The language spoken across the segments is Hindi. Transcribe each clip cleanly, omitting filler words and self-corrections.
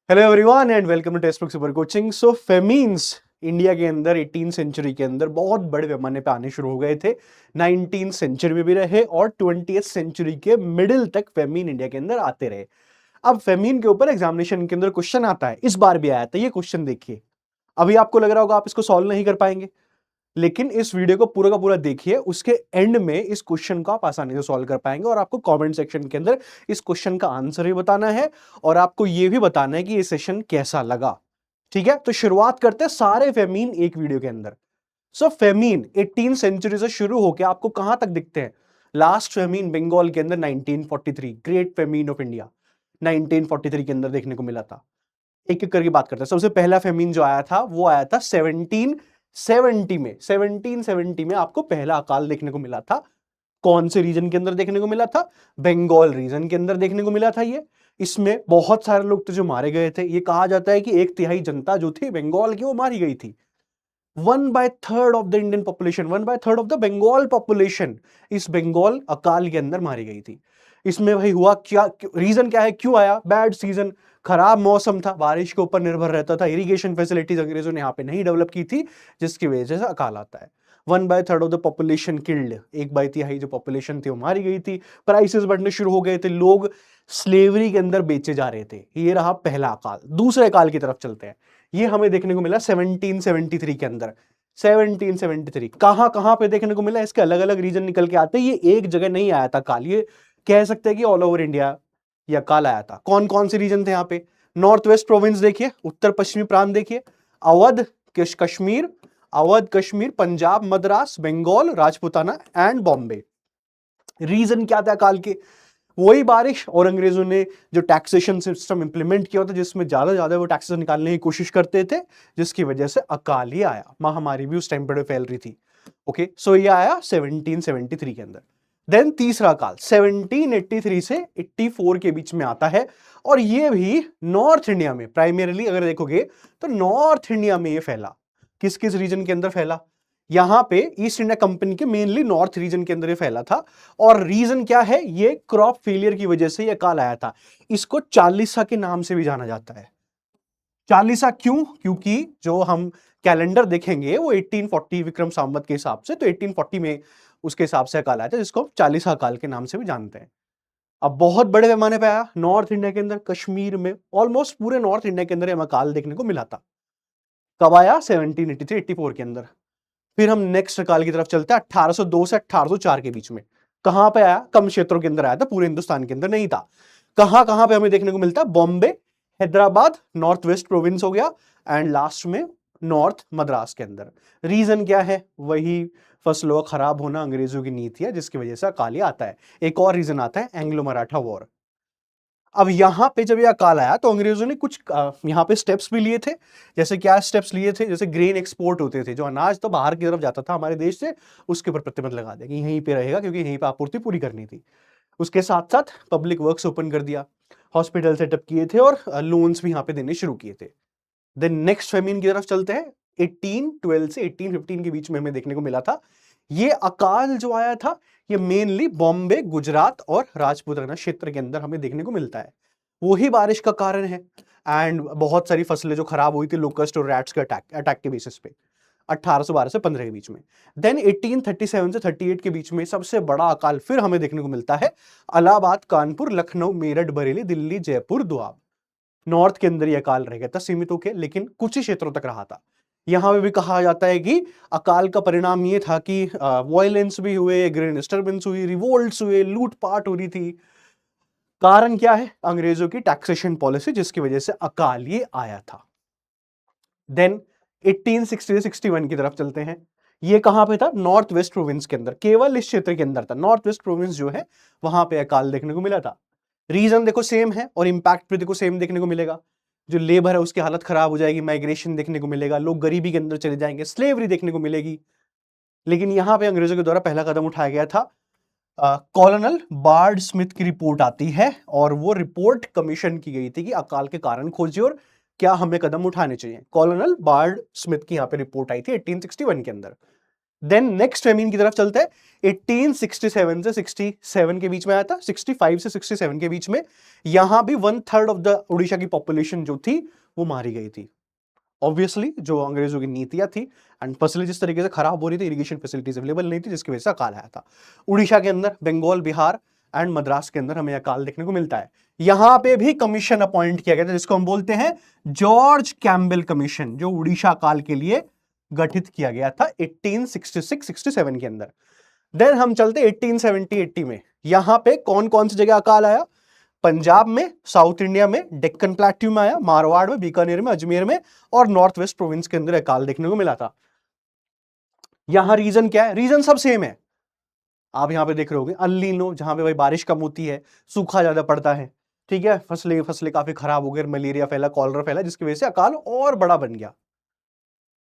Hello everyone and welcome to text book super coaching. So famines India के अंदर 18 सेंचुरी के अंदर बहुत बड़े पैमाने पे आने शुरू हो गए थे। 19 सेंचुरी में भी रहे और 20th सेंचुरी के मिडिल तक फेमीन इंडिया के अंदर आते रहे। अब फेमीन के ऊपर एग्जामिनेशन के अंदर क्वेश्चन आता है, इस बार भी आया था ये क्वेश्चन। देखिए, अभी आपको लग रहा होगा आप इसको सॉल्व नहीं कर पाएंगे, लेकिन इस वीडियो को पूरा का पूरा देखिए, उसके एंड में इस क्वेश्चन को आप आसानी से सॉल्व कर पाएंगे और आपको कमेंट सेक्शन के अंदर इस क्वेश्चन का आंसर भी बताना है और आपको यह भी बताना है कि ये सेशन कैसा लगा। ठीक है, तो शुरुआत करते हैं सारे फेमीन एक वीडियो के अंदर। सो फेमीन 18 सेंचुरी से शुरू होकर आपको कहां तक दिखते हैं? लास्ट फेमीन बंगाल के अंदर 1943, ग्रेट फेमीन ऑफ इंडिया 1943 के अंदर देखने को मिला था। एक एक करके बात करते हैं। सबसे पहला फेमीन जो आया था वो आया था 1770 में। 1770 में आपको पहला अकाल देखने को मिला था। कौन से रीजन के अंदर देखने को मिला था? बंगाल रीजन के अंदर देखने को मिला था ये। इसमें बहुत सारे लोग तो जो मारे गए थे, ये कहा जाता है कि 1/3 जनता जो थी बंगाल की वो मारी गई थी। 1/3 of the Indian population, 1/3 of the Bengal population इस बंगाल अकाल के अंदर मारी गई थी। इसमें भाई हुआ क्या, रीजन क्या है, क्यों आया? बैड सीजन, खराब मौसम था, बारिश के ऊपर निर्भर रहता था, इरिगेशन फैसिलिटीज अंग्रेजों ने यहाँ पे नहीं डेवलप की थी, जिसकी वजह से अकाल आता है। 1/3 ऑफ द पॉपुलेशन किल्ड, 1/3 जो पॉपुलेशन थी वो मारी गई थी। प्राइसेस बढ़ने शुरू हो गए थे, लोग स्लेवरी के अंदर बेचे जा रहे थे। ये रहा पहला अकाल। दूसरे अकाल की तरफ चलते हैं। ये हमें देखने को मिला 1773 के अंदर। 1773 कहां कहां पे देखने को मिला? इसके अलग अलग रीजन निकल के आते हैं। ये एक जगह नहीं आया था काल, ये कह सकते हैं कि ऑल ओवर इंडिया या काल आया था। कौन कौन से रीजन थे यहाँ पे? नॉर्थ वेस्ट प्रोविंस देखिए, उत्तर पश्चिमी प्रांत देखिए, अवध, कश्मीर, अवध, कश्मीर, पंजाब, मद्रास, बंगाल, राजपूताना एंड बॉम्बे। रीजन क्या था काल के? वही बारिश, और अंग्रेजों ने जो टैक्सेशन सिस्टम इंप्लीमेंट किया था जिसमें ज्यादा वो टैक्सेस निकालने की कोशिश करते थे, जिसकी वजह से अकाल ही आया। महामारी भी उस टाइम पर फैल रही थी। ओके, सो ये आया 1773 के अंदर। देन तीसरा काल 1783 से 84 के बीच में आता है, और ये भी नॉर्थ इंडिया में प्राइमरीली अगर देखोगे तो नॉर्थ इंडिया में ये फैला। किस किस रीजन के अंदर फैला? यहां पे ईस्ट इंडिया कंपनी के मेनली नॉर्थ रीजन के अंदर ये फैला था। और रीजन क्या है? ये क्रॉप फेलियर की वजह से ये काल आया था। इसको चालीसा के नाम से भी जाना जाता है। चालीसा क्यों? क्योंकि जो हम कैलेंडर देखेंगे वो 1840 विक्रम संवत के हिसाब से, तो 1840 में उसके हिसाब से अकाल आया था, जिसको हम चालीसा काल के नाम से भी जानते हैं। अब बहुत बड़े पैमाने पे आया नॉर्थ इंडिया के अंदर, कश्मीर में, ऑलमोस्ट पूरे नॉर्थ इंडिया के अंदर अकाल देखने को मिला था। कब आया? 1783-84 के अंदर। फिर हम नेक्स्ट काल की तरफ चलते हैं, 1802 से 1804 के बीच में। कहां पे आया? कम क्षेत्रों के अंदर आया था, पूरे हिंदुस्तान के अंदर नहीं था। कहां कहां पे हमें देखने को मिलता है? Bombay, Hyderabad, north west province हो गया, एंड लास्ट में नॉर्थ मद्रास के अंदर। रीजन क्या है? वही फसलों का खराब होना, अंग्रेजों की नीति है, जिसकी वजह से अकाल ही आता है। एक और रीजन आता है, एंग्लो मराठा वॉर। अब यहां पे जब यह अकाल आया तो अंग्रेजों ने कुछ यहां पे स्टेप्स भी लिए थे। जैसे क्या स्टेप्स लिए थे? जैसे ग्रेन एक्सपोर्ट होते थे, जो अनाज तो बाहर की तरफ जाता था हमारे देश से, उसके ऊपर प्रतिबंध लगा दिया कि यहीं पे रहेगा, क्योंकि यहीं पे आपूर्ति पूरी करनी थी। उसके साथ साथ पब्लिक वर्क्स ओपन कर दिया, हॉस्पिटल सेटअप किए थे, और लोन्स भी यहाँ पे देने शुरू किए थे। देन नेक्स्ट फेमिन की तरफ चलते हैं। 1812 से 1815 के बीच में हमें देखने को मिला था। ये अकाल जो आया था, ये मेनली बॉम्बे, गुजरात और राजपूताना क्षेत्र के अंदर हमें देखने को मिलता है। वही बारिश का कारण है, एंड बहुत सारी फसलें जो खराब हुई थी लोकस्ट और रैट्स के अटैक के बेसिस पे, 1812 से 15 के बीच में। देन 1837 से 38 के बीच में सबसे बड़ा अकाल फिर हमें देखने को मिलता है। इलाहाबाद, कानपुर, लखनऊ, मेरठ, बरेली, दिल्ली, जयपुर, दोआब। नॉर्थ के अंदर यह अकाल रह गया था सीमित होकर, लेकिन कुछ ही क्षेत्रों तक रहा था। यहां पे भी कहा जाता है कि अकाल का परिणाम यह था कि वायलेंस भी हुए, ग्रेन डिस्टर्बेंस हुई, रिवोल्ट्स हुए, लूटपाट हो रही थी। कारण क्या है? अंग्रेजों की टैक्सेशन पॉलिसी, जिसकी वजह से अकाल ये आया था। देन 1860 से 61 की तरफ चलते हैं। ये कहां पे था? नॉर्थ वेस्ट प्रोविंस के अंदर, केवल इस क्षेत्र के अंदर था। नॉर्थ वेस्ट प्रोविंस जो है वहां पे अकाल देखने को मिला था। रीजन देखो सेम है, और इंपैक्ट भी देखो सेम देखने को मिलेगा। जो लेबर है उसकी हालत खराब हो जाएगी, माइग्रेशन देखने को मिलेगा, लोग गरीबी के अंदर चले जाएंगे, स्लेवरी देखने को मिलेगी। लेकिन यहां पे अंग्रेजों के द्वारा पहला कदम उठाया गया था। कॉलोनल बार्ड स्मिथ की रिपोर्ट आती है, और वो रिपोर्ट कमीशन की गई थी कि अकाल के कारण खोजिए और क्या हमें कदम उठाने चाहिए। कॉलोनल बार्ड स्मिथ की यहां पे रिपोर्ट आई थी 1861 के अंदर। देन नेक्स्ट फेमीन की तरफ चलते हैं, 1867 से 67 के बीच में आया था, 65 से 67 के बीच में। यहां भी 1/3 ऑफ द उड़ीसा की पॉपुलेशन जो थी वो मारी गई थी। ऑब्वियसली जो अंग्रेजों की नीतियां थी एंड फसलें जिस तरीके से खराब हो रही थी, इरिगेशन फैसिलिटीज अवेलेबल नहीं थी, जिसकी वजह से अकाल आया था। उड़ीसा के अंदर, बंगाल, बिहार एंड मद्रास के अंदर हमें अकाल देखने को मिलता है। यहां पे भी कमीशन अपॉइंट किया गया था, जिसको हम बोलते हैं जॉर्ज कैम्बेल कमीशन, जो उड़ीसा अकाल के लिए गठित किया गया था 1866-67 के अंदर। देन हम चलते 1870-80 में। यहां पे कौन कौन सी जगह अकाल आया? पंजाब में, साउथ इंडिया में, डेक्कन प्लेट्यू में आया, मारवाड़ में, बीकानेर में, अजमेर में और नॉर्थ वेस्ट प्रोविंस के अंदर अकाल देखने को मिला था। यहां रीजन क्या है? रीजन सब सेम है, आप यहां पे देख रहे होगे। अल नीनो, जहां पे भाई बारिश कम होती है, सूखा ज्यादा पड़ता है, ठीक है, फसलें फसलें काफी खराब हो गई, मलेरिया फैला, कॉलरा फैला, जिसकी वजह से अकाल और बड़ा बन गया।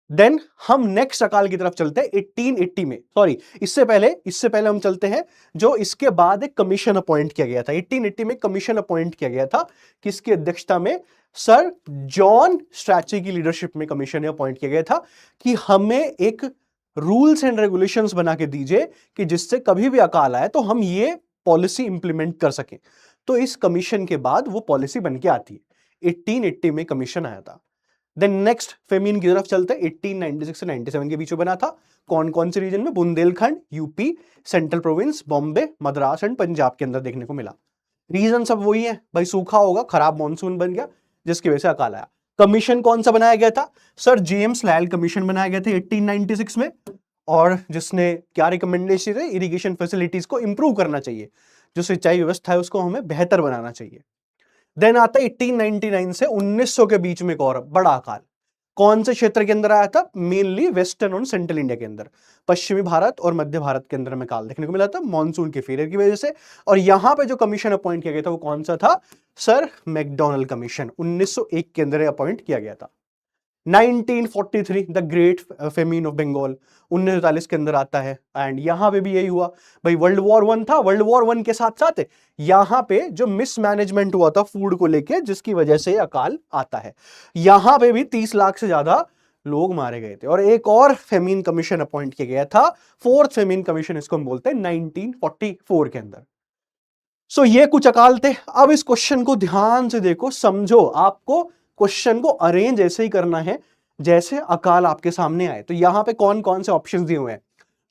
देन हम नेक्स्ट अकाल की तरफ चलते हैं 1880 में। सॉरी, इससे पहले हम चलते हैं जो इसके बाद एक कमीशन अपॉइंट किया गया था। 1880 में कमीशन अपॉइंट किया गया था, किसकी अध्यक्षता में? सर जॉन स्ट्रैची की लीडरशिप में कमीशन अपॉइंट किया गया था कि हमें एक रूल्स एंड रेगुलेशंस बना के दीजिए कि जिससे कभी भी अकाल आए तो हम ये पॉलिसी इंप्लीमेंट कर सकें। तो इस कमीशन के बाद वो पॉलिसी बन के आती है। 1880 में कमीशन आया था। देन नेक्स्ट फेमीन की तरफ चलते हैं, 1896 से 97 के बीच में बना था। कौन कौन से रीजन में? Bundelkhand, UP, central province, Bombay, Madras and Punjab के अंदर देखने को मिला। रीजन सब वही है भाई, सूखा होगा, खराब मॉनसून बन गया, जिसकी वजह से अकाल आया। कमीशन कौन सा बनाया गया था? सर जेम्स लायल कमीशन बनाया गया था 1896 में, और जिसने क्या रिकमेंडेशन है? इरिगेशन फैसिलिटीज को इंप्रूव करना चाहिए, जो सिंचाई व्यवस्था है उसको हमें बेहतर बनाना चाहिए। देन आता है 1899 से 1900 के बीच में एक और बड़ा अकाल। कौन से क्षेत्र के अंदर आया था? मेनली वेस्टर्न और सेंट्रल इंडिया के अंदर, पश्चिमी भारत और मध्य भारत के अंदर में काल देखने को मिला था मॉनसून के फेलियर की वजह से। और यहां पे जो कमीशन अपॉइंट किया गया था वो कौन सा था? सर मैकडोनल्ड कमीशन 1901 के अंदर अपॉइंट किया गया था। 1943 the great famine of Bengal 1943 के अंदर आता है, एंड यहां पे भी यही हुआ भाई। वर्ल्ड वॉर 1 था, वर्ल्ड वॉर 1 के साथ साथ यहां पे जो मिसमैनेजमेंट हुआ था फूड को लेके, जिसकी वजह से अकाल आता है। यहां पे भी 30 लाख से ज्यादा लोग मारे गए थे। और एक और फेमीन कमीशन अपॉइंट किया गया था, फोर्थ फेमीन कमीशन इसको हम बोलते हैं, 1944 के अंदर। सो ये कुछ अकाल थे। अब इस क्वेश्चन को ध्यान से देखो, समझो। आपको क्वेश्चन को अरेंज ऐसे ही करना है जैसे अकाल आपके सामने आए। तो यहां पे कौन कौन से ऑप्शंस दिए हुए हैं?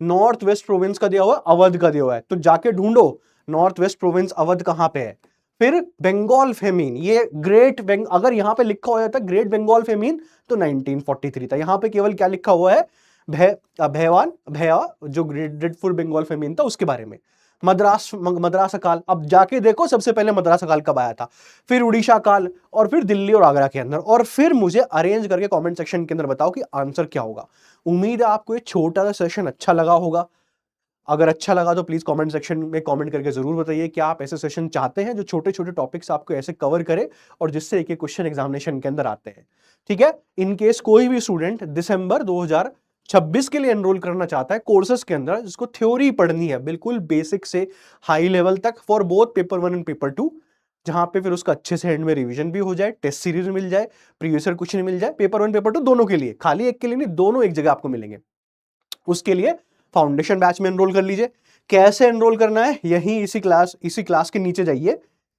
नॉर्थ वेस्ट प्रोविंस का दिया हुआ है, अवध का दिया हुआ है, तो जाके ढूंढो नॉर्थ वेस्ट प्रोविंस अवध कहां पे है। फिर बंगाल फेमीन, ये अगर यहां पे लिखा हुआ था ग्रेट बंगाल फेमीन तो 1943 था। यहां पे केवल क्या लिखा हुआ है? भया जो ड्रेडफुल बंगाल फेमीन था उसके बारे में। मद्रास अकाल, अब जाके देखो सबसे पहले मद्रास अकाल कब आया था, फिर उड़ीसा अकाल, और फिर दिल्ली और आगरा के अंदर। और फिर मुझे अरेंज करके कमेंट सेक्शन के अंदर बताओ कि आंसर क्या होगा। उम्मीद है आपको ये छोटा सा सेशन अच्छा लगा होगा। अगर अच्छा लगा तो प्लीज कमेंट सेक्शन में कमेंट करके जरूर बताइए कि आप ऐसे सेशन चाहते हैं जो छोटे छोटे टॉपिक्स आपको ऐसे कवर करे और जिससे एक एक क्वेश्चन एग्जामिनेशन के अंदर आते हैं। ठीक है, इन केस कोई भी स्टूडेंट दिसंबर 2026 के लिए एनरोल करना चाहता है कोर्सेज के अंदर, जिसको थ्योरी पढ़नी है बिल्कुल बेसिक से हाई लेवल तक for both paper 1 and paper 2, जहां पे फिर उसका अच्छे से एंड में रिवीजन भी हो जाए, टेस्ट सीरीज मिल जाए, प्रीवियस ईयर क्वेश्चन मिल जाए, पेपर 1 पेपर 2 दोनों के लिए, खाली एक के लिए नहीं, दोनों एक जगह आपको मिलेंगे। उसके लिए फाउंडेशन बैच में एनरोल कर लीजिए। कैसे एनरोल करना है? यही इसी क्लास के नीचे जाइए,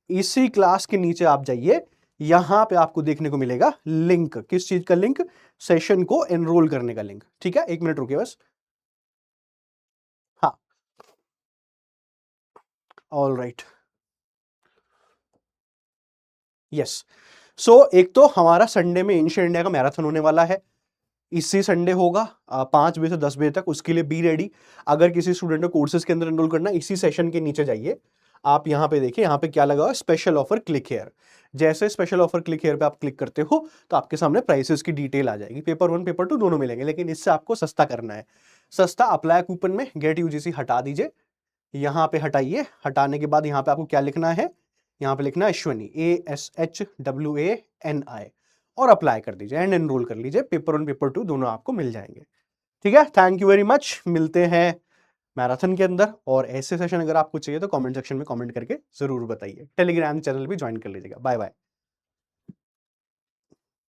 इसी क्लास के नीचे आप जाइए, यहां पे आपको देखने को मिलेगा लिंक। किस चीज का लिंक? सेशन को एनरोल करने का लिंक। ठीक है, एक मिनट रुकिए बस। हाँ, ऑल राइट, यस। सो एक तो हमारा संडे में एंशिएंट इंडिया का मैराथन होने वाला है, इसी संडे होगा 5 बजे से 10 बजे तक। उसके लिए बी रेडी। अगर किसी स्टूडेंट को कोर्सेज के अंदर एनरोल करना है, इसी सेशन के नीचे जाइए, आप यहां पे देखिए, यहां पे क्या लगा हुआ है? Special offer click here. जैसे स्पेशल ऑफर क्लिक हेयर पे आप क्लिक करते हो तो आपके सामने प्राइसेस की डिटेल आ जाएगी। पेपर 1 पेपर 2 दोनों मिलेंगे, लेकिन इससे आपको सस्ता करना है। सस्ता अप्लाई कूपन में गेट यूजीसी हटा दीजिए, यहां पे हटाइए। हटाने के बाद यहां पे आपको क्या लिखना है? यहां पे लिखना है अश्वनी, ASHWANI, और अप्लाई कर दीजिए एंड एनरोल कर लीजिए। पेपर 1 पेपर 2 दोनों आपको मिल जाएंगे। ठीक है, थैंक यू वेरी मच। मिलते हैं मैराथन के अंदर, और ऐसे सेशन अगर आपको चाहिए तो कमेंट सेक्शन में कमेंट करके जरूर बताइए। टेलीग्राम चैनल भी ज्वाइन कर लीजिएगा। Bye bye.